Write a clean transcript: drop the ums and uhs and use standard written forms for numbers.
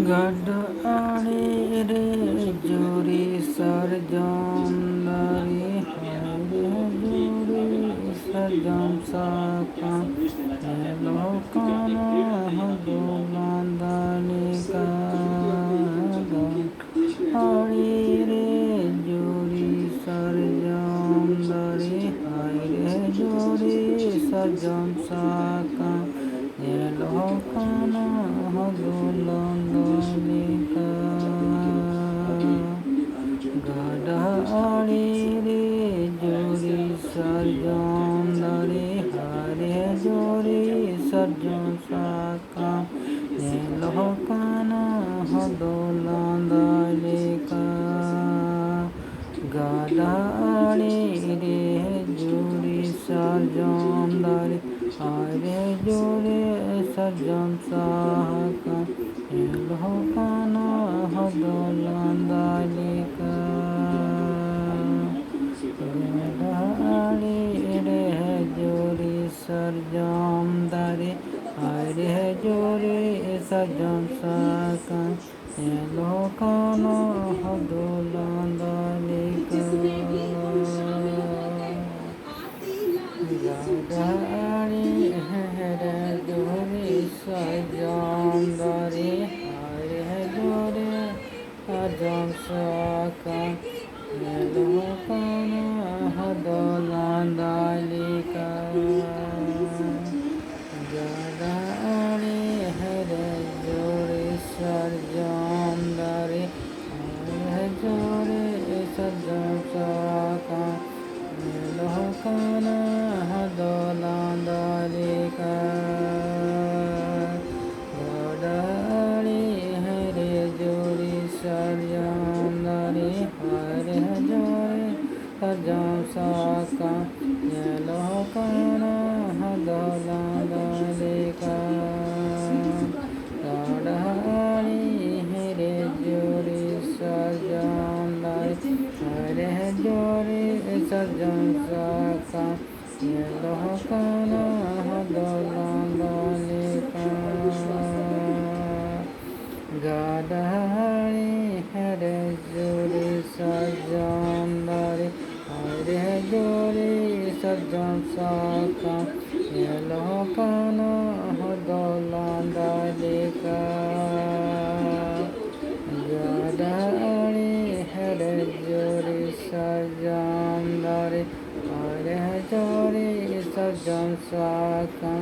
गड आड़े रे जोरी सरजमदारी हरे जोरी सरजम साका लोकाना हदुलांदानी का आड़े रे जोरी सरजमदारी हरे जोरी सरजम साका लोकाना हदुलांदानी का गडाड़ी रे जोरी सरजमदारी हरे जोरी सरजम साका लोकाना हदुलांदानी का गडाड़ी रे जोरी सरजमदारी हरे जोरी सरजम साका लोकाना हदुलांदानी का गडाड़ी रे जोरी सरजमदारी हरे जोरी सरजम साका लोकाना हदुलांदानी का गडाड़ी रे जोरी सरजमदारी हरे जोरी सरजम साका लोकाना हदुलांदानी का गडाड़ी रे जोरी सरजमदारी हरे जोरी सरजम साका लोकाना हदुलांदानी का गडाड़ी रे जोरी सरजमदारी हरे जोरी सरजम साका लोकाना हदुलांदानी का गडाड़ी रे जोरी सरजमदारी हरे जोरी सरजम साका लोकाना हदुलांदानी का गडाड़ी रे जोरी सरजमदारी हरे जोरी सरजम साका लोकाना हदुलांदानी का गडाड़ी रे जोरी सरजमदारी हरे जोरी सरजम साका